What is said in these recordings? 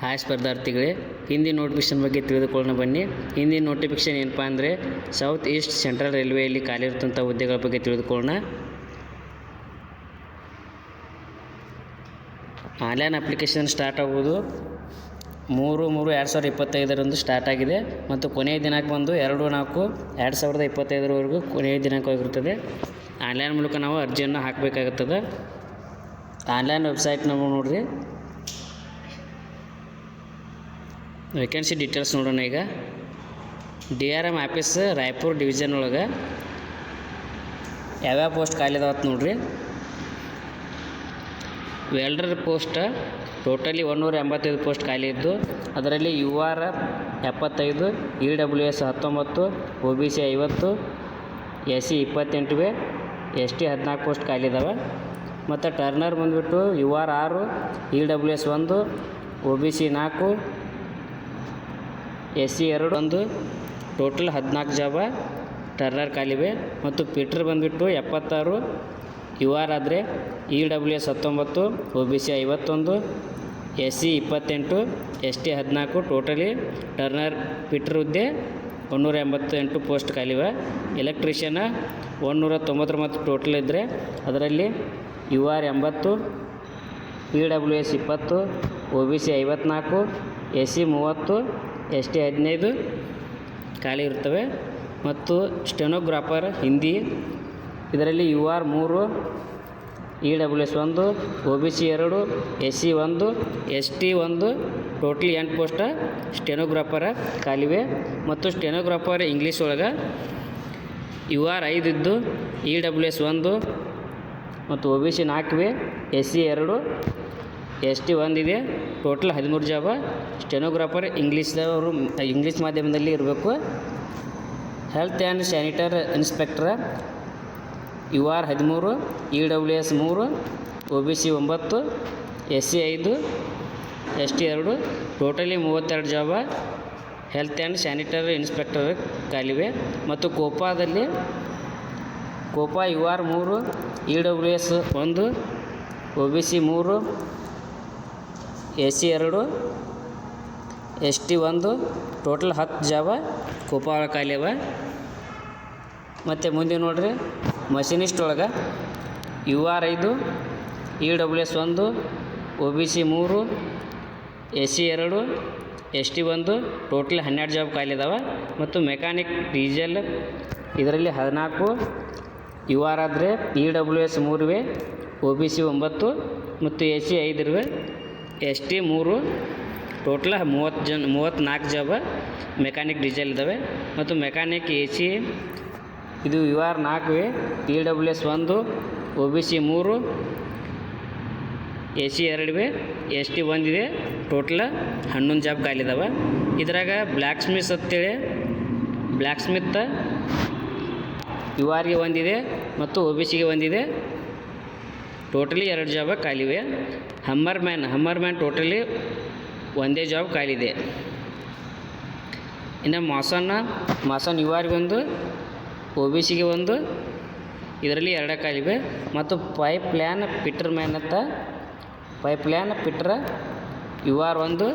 Hi ಸ್ಪರ್ಧಾರ್ಥಿಗಳೇ, ಹಿಂದಿನ notification ಬಗ್ಗೆ ತಿಳಿದುಕೊಳ್ಳೋಣ ಬನ್ನಿ. ಹಿಂದಿನ ನೋಟಿಫಿಕೇಷನ್ ಏನಪ್ಪ ಅಂದರೆ ಸೌತ್ ಈಸ್ಟ್ ಸೆಂಟ್ರಲ್ ರೈಲ್ವೆಯಲ್ಲಿ ಖಾಲಿರುತ್ತಂಥ ಹುದ್ದೆಗಳ ಬಗ್ಗೆ ತಿಳಿದುಕೊಳ್ಳೋಣ. ಆನ್ಲೈನ್ ಅಪ್ಲಿಕೇಶನ್ ಸ್ಟಾರ್ಟ್ ಆಗುವುದು 3/3/2025 ಸ್ಟಾರ್ಟ್ ಆಗಿದೆ ಮತ್ತು ಕೊನೆಯ ದಿನಾಂಕ ಬಂದು 2/4/2025 ಕೊನೆಯ ದಿನಾಂಕವಾಗಿರುತ್ತದೆ. ಆನ್ಲೈನ್ ಮೂಲಕ ನಾವು ಅರ್ಜಿಯನ್ನು ಹಾಕಬೇಕಾಗುತ್ತದೆ. ಆನ್ಲೈನ್ ವೆಬ್ಸೈಟ್ ನಾವು ನೋಡಿರಿ. ವೇಕೆನ್ಸಿ ಡೀಟೇಲ್ಸ್ ನೋಡೋಣ. ಈಗ DRM ಆಫೀಸ್ ರಾಯಪುರ ಡಿವಿಷನ್ ಒಳಗೆ ಯಾವ್ಯಾವ ಪೋಸ್ಟ್ ಖಾಲಿ ಅದಾವತ್ತು ನೋಡ್ರಿ. ವೆಲ್ಡರ್ ಪೋಸ್ಟ್ ಟೋಟಲಿ 185 ಪೋಸ್ಟ್ ಖಾಲಿ ಇದ್ದು, ಅದರಲ್ಲಿ UR 75, EWS 19, OBC 50, SC 28, ST 14 post ಖಾಲಿ ಇದಾವೆ. ಮತ್ತು ಟರ್ನರ್ ಬಂದುಬಿಟ್ಟು UR 6, EWS 1, OBC 4, SC 2, total 14 job turner ಖಾಲಿವೆ. ಮತ್ತು ಪೀಟ್ರ್ ಬಂದುಬಿಟ್ಟು 76, UR ಆದರೆ EWS 19, OBC 51, SC 28, ST 14, totally turner Peter ಹುದ್ದೆ 188 ಪೋಸ್ಟ್ ಖಾಲಿವೆ. ಎಲೆಕ್ಟ್ರಿಷಿಯನ್ 199 ಟೋಟಲ್ ಇದ್ದರೆ ಅದರಲ್ಲಿ UR 80, EWS 20, OBC 54, SC 30, ST 15 ಖಾಲಿ ಇರ್ತವೆ. ಮತ್ತು ಸ್ಟೆನೋಗ್ರಾಫರ್ ಹಿಂದಿ ಇದರಲ್ಲಿ UR 3, EWS 1, OBC 2, SC 1, ST 1, totally 8 post stenographer ಖಾಲಿವೆ. ಮತ್ತು ಸ್ಟೆನೋಗ್ರಾಫರ್ ಇಂಗ್ಲೀಷ್ ಒಳಗೆ UR 5 ಇದ್ದು, EWS 1 ಮತ್ತು OBC 4 SC 2, ST 1 ಇದೆ. ಟೋಟಲ್ 13 ಜಾಬ ಸ್ಟೆನೋಗ್ರಾಫರ್ ಇಂಗ್ಲೀಷ್ದವರು ಇಂಗ್ಲೀಷ್ ಮಾಧ್ಯಮದಲ್ಲಿ ಇರಬೇಕು. Health and sanitary inspector UR 13, EWS 3, OBC 9, SC 5, ST 2, totally 32 job health and sanitary inspector ಖಾಲಿವೆ. ಮತ್ತು ಕೋಪಾದಲ್ಲಿ UR 3, EWS 1, OBC 3, SC 2, ST 1, total 10 job ಕೋಪ ಖಾಲಿ ಅವ. ಮತ್ತು ಮುಂದೆ ನೋಡ್ರಿ, ಮಷಿನಿಸ್ಟ್ ಒಳಗೆ UR 5, EWS 1, OBC 3, SC 2, ST 1, total 12 job ಖಾಲಿ ಅದಾವೆ. ಮತ್ತು ಮೆಕ್ಯಾನಿಕ್ ಡೀಸೆಲ್ ಇದರಲ್ಲಿ 14, UR ಆದರೆ EWS 3, OBC 9 ಮತ್ತು SC 5, ST 3, total 34 job mechanic diesel ಇದ್ದಾವೆ. ಮತ್ತು ಮೆಕ್ಯಾನಿಕ್ AC ಇದು UR 4, EWS 1, OBC 3, SC 2, ST 1 ಇದೆ. ಟೋಟಲ್ 11 ಜಾಬ್ ಖಾಲಿ ಇದಾವೆ. ಇದ್ರಾಗ ಬ್ಲ್ಯಾಕ್ ಸ್ಮಿತ್ ಅಂತೇಳಿ ಬ್ಲ್ಯಾಕ್ ಸ್ಮಿತ್ URಗೆ 1 ಇದೆ ಮತ್ತು OBCಗೆ 1 ಇದೆ. ಟೋಟಲಿ 2 ಜಾಬ ಖಾಲಿವೆ. ಹಮ್ಮರ್ ಮ್ಯಾನ್ ಟೋಟಲಿ 1 ಜಾಬ್ ಖಾಲಿದೆ. ಇನ್ನು ಮಾಸನ್ URಗೆ 1, OBCಗೆ 1, ಇದರಲ್ಲಿ 2 ಖಾಲಿವೆ. ಮತ್ತು ಪೈಪ್ ಲೈನ್ ಪಿಟ್ರ UR 1,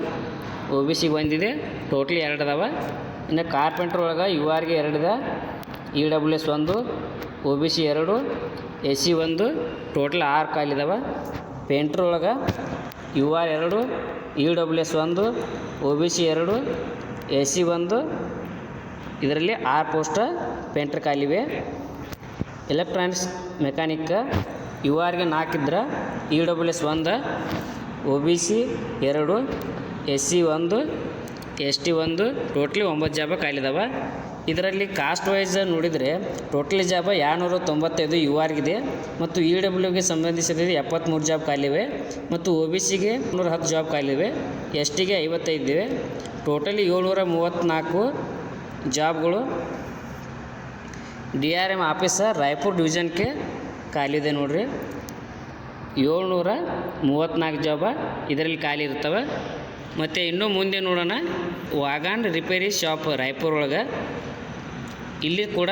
OBCಗೆ 1 ಇದೆ. ಟೋಟಲಿ 2 ಅದಾವೆ. ಇನ್ನು ಕಾರ್ಪೆಂಟ್ರ್ ಒಳಗೆ URಗೆ 2 ಇದೆ, EWS 1, OBC 2, SC 1, ಟೋಟಲ್ 6 ಖಾಲಿ ಇದಾವೆ. ಪೇಂಟ್ರ್ ಒಳಗೆ UR 2, EWS 1, OBC 2, SC 1, ಇದರಲ್ಲಿ 6 ಪೋಸ್ಟ್ ಪೇಂಟ್ರ್ ಖಾಲಿವೆ. ಎಲೆಕ್ಟ್ರಾನಿಕ್ಸ್ ಮೆಕ್ಯಾನಿಕ್ URಗೆ 4 ಇದ್ರೆ EWS 1, OBC 2, SC 1, ST 1, totally 9 job ಖಾಲಿ ಇದಾವೆ. ಇದರಲ್ಲಿ ಕಾಸ್ಟ್ ವೈಸ್ ನೋಡಿದರೆ ಟೋಟಲಿ ಜಾಬ 295 URಗಿದೆ. ಮತ್ತು EWಗೆ ಸಂಬಂಧಿಸಿದ 73 ಜಾಬ್ ಖಾಲಿವೆ. ಮತ್ತು OBCಗೆ 110 ಜಾಬ್ ಖಾಲಿವೆ. STಗೆ 55 ಇವೆ. ಟೋಟಲಿ 734 ಜಾಬ್ಗಳು DRM ಆಫೀಸರ್ ರಾಯಪುರ ಡಿವಿಷನ್ಗೆ ಖಾಲಿದೆ ನೋಡ್ರಿ. 734 ಜಾಬ ಇದರಲ್ಲಿ ಖಾಲಿ ಇರ್ತವೆ. ಮತ್ತು ಇನ್ನೂ ಮುಂದೆ ನೋಡೋಣ, ವಾಗನ್ ರಿಪೇರಿ ಶಾಪ್ ರಾಯಪುರ ಒಳಗೆ ಇಲ್ಲಿ ಕೂಡ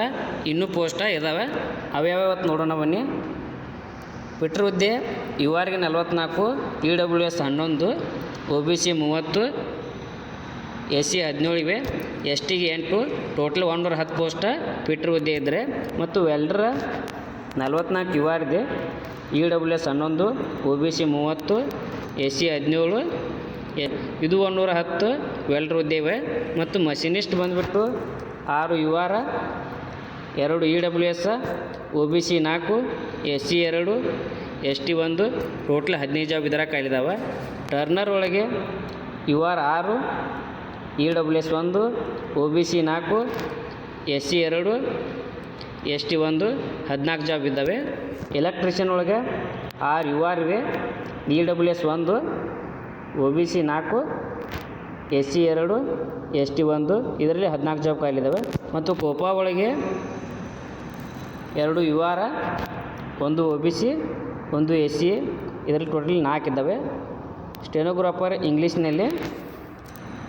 ಇನ್ನೂ ಪೋಸ್ಟ್ ಇದ್ದಾವೆ. ಅವ್ಯಾವತ್ತು ನೋಡೋಣ ಬನ್ನಿ. ಫಿಟ್ರ್ ಹುದ್ದೆ ಯು ಆರ್ಗೆ 44, E W S 11, O B C 30, S C 17 ಇವೆ, ಎಸ್ ಟಿಗೆ 8, ಟೋಟಲ್ 110 ಪೋಸ್ಟ್ ಫಿಟ್ರ್ ಹುದ್ದೆ ಇದ್ದರೆ, ಮತ್ತು ವೆಲ್ಡರ್ 44 ಯು ಆರ್ ಇದೆ, E W S 11, O B C 30, S C 17, ಇದು 110 ವೆಲ್ಡರ್ ಹುದ್ದೆ ಇವೆ. ಮತ್ತು ಮಷಿನಿಸ್ಟ್ ಬಂದುಬಿಟ್ಟು 6 U R, 2 E W S, O B C 4, S C 2, S T 1, total 15 job ಇದರ ಕಾಲಿದಾವೆ. ಟರ್ನರ್ ಒಳಗೆ U R 6, E W S 1, O B C 4, S C 2, S T 1, 14 job ಇದ್ದಾವೆ. Electrician ಒಳಗೆ 6 U R ಇವೆ, E W S 1, O B C 4, S C 2, S T 1, ಇದರಲ್ಲಿ 14 job ಕಾಲಿದ್ದಾವೆ. ಮತ್ತು COPA ಒಳಗೆ 2 U R, 1 O B C, 1 S C, ಇದರಲ್ಲಿ total 4 ಇದ್ದಾವೆ. Stenographer ಇಂಗ್ಲೀಷ್ನಲ್ಲಿ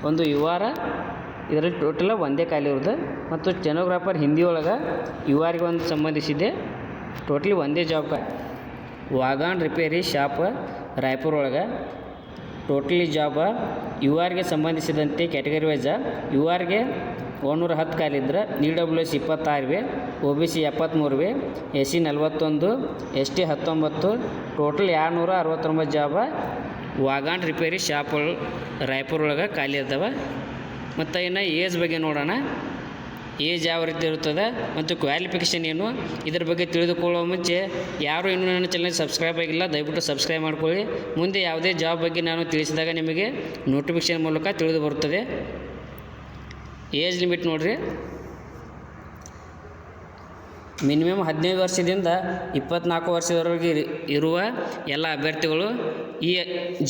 1 you are, ಇದರಲ್ಲಿ ಟೋಟಲ್ ಒಂದೇ ಖಾಲಿ ಇರೋದು. ಮತ್ತು ಸ್ಟೆನೋಗ್ರಾಫರ್ ಹಿಂದಿ ಒಳಗೆ ಯು ಆರ್ಗೆ ಒಂದು ಸಂಬಂಧಿಸಿದೆ, ಟೋಟಲಿ ಒಂದೇ job. Wagon repair shop Raipur ಒಳಗೆ ಟೋಟಲಿ ಜಾಬ ಯು ಆರ್ಗೆ ಸಂಬಂಧಿಸಿದಂತೆ ಕ್ಯಾಟಗರಿ ವೈಸ ಯು ಆರ್ಗೆ 110 ಖಾಲಿದ್ರೆ, ಇ ಡಬ್ಲ್ಯೂ ಎಸ್ 26 ಇವೆ, ಒ ಬಿ ಸಿ 73 ಇವೆ, S C 41, S T 19, total 269 job wagon repair shop Raipur ಒಳಗೆ ಖಾಲಿ ಇದ್ದಾವೆ. ಮತ್ತು ಇನ್ನು ಏಜ್ ಬಗ್ಗೆ ನೋಡೋಣ. ಏಜ್ ಯಾವ ರೀತಿ ಇರುತ್ತದೆ ಮತ್ತು ಕ್ವಾಲಿಫಿಕೇಷನ್ ಏನು, ಇದ್ರ ಬಗ್ಗೆ ತಿಳಿದುಕೊಳ್ಳುವ ಮುಂಚೆ ಯಾರು ಇನ್ನೂ ನನ್ನ ಚಾನಲ್ ಸಬ್ಸ್ಕ್ರೈಬ್ ಆಗಿಲ್ಲ, ದಯವಿಟ್ಟು ಸಬ್ಸ್ಕ್ರೈಬ್ ಮಾಡ್ಕೊಳ್ಳಿ. ಮುಂದೆ ಯಾವುದೇ ಜಾಬ್ ಬಗ್ಗೆ ನಾನು ತಿಳಿಸಿದಾಗ ನಿಮಗೆ ನೋಟಿಫಿಕೇಷನ್ ಮೂಲಕ ತಿಳಿದು ಬರುತ್ತದೆ. ಏಜ್ ಲಿಮಿಟ್ ನೋಡಿರಿ, ಮಿನಿಮಮ್ 15 ವರ್ಷದಿಂದ 24 ವರ್ಷದವರೆಗೆ ಇರುವ ಎಲ್ಲ ಅಭ್ಯರ್ಥಿಗಳು ಈ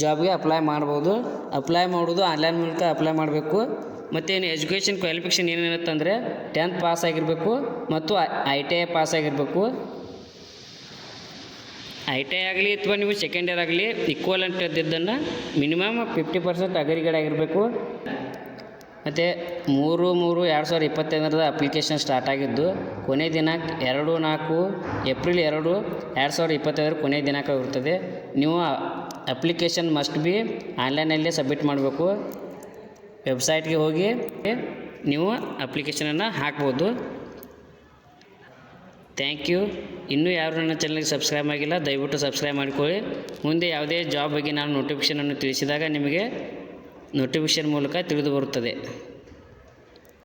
ಜಾಬ್ಗೆ ಅಪ್ಲೈ ಮಾಡ್ಬೋದು. ಅಪ್ಲೈ ಮಾಡೋದು ಆನ್ಲೈನ್ ಮೂಲಕ ಅಪ್ಲೈ ಮಾಡಬೇಕು. ಮತ್ತು ಏನು ಎಜುಕೇಷನ್ ಕ್ವಾಲಿಫಿಕೇಷನ್ ಏನೇನತ್ತಂದರೆ 10th ಪಾಸ್ ಆಗಿರಬೇಕು ಮತ್ತು ITI ಪಾಸ್ ಆಗಿರಬೇಕು. ITI ಆಗಲಿ ಅಥವಾ ನೀವು ಸೆಕೆಂಡ್ ಇಯರ್ ಆಗಲಿ ಈಕ್ವಲೆಂಟ್ ಇದ್ದಿದ್ದನ್ನು ಮಿನಿಮಮ್ 50% ಅಗ್ರಿಗೇಡ್ ಆಗಿರಬೇಕು. ಮತ್ತು 3/3/2025 ಅಪ್ಲಿಕೇಶನ್ ಸ್ಟಾರ್ಟ್ ಆಗಿದ್ದು ಕೊನೆ ದಿನಾಂಕ 2/4 ಏಪ್ರಿಲ್ 2, 2025 ಕೊನೆ ದಿನಾಂಕ ಇರುತ್ತದೆ. ನೀವು ಅಪ್ಲಿಕೇಶನ್ ಮಸ್ಟ್ ಬಿ ಆನ್ಲೈನಲ್ಲೇ ಸಬ್ಮಿಟ್ ಮಾಡಬೇಕು. ವೆಬ್ಸೈಟ್ಗೆ ಹೋಗಿ ನೀವು ಅಪ್ಲಿಕೇಶನನ್ನು ಹಾಕ್ಬೋದು. Thank you. ಇನ್ನೂ ಯಾರು ನನ್ನ ಚಾನಲ್ಗೆ ಸಬ್ಸ್ಕ್ರೈಬ್ ಆಗಿಲ್ಲ, ದಯವಿಟ್ಟು ಸಬ್ಸ್ಕ್ರೈಬ್ ಮಾಡಿಕೊಳ್ಳಿ. ಮುಂದೆ ಯಾವುದೇ ಜಾಬ್ ಬಗ್ಗೆ ನಾನು ನೋಟಿಫಿಕೇಷನನ್ನು ತಿಳಿಸಿದಾಗ ನಿಮಗೆ ನೋಟಿಫಿಕೇಷನ್ ಮೂಲಕ ತಿಳಿದು ಬರುತ್ತದೆ.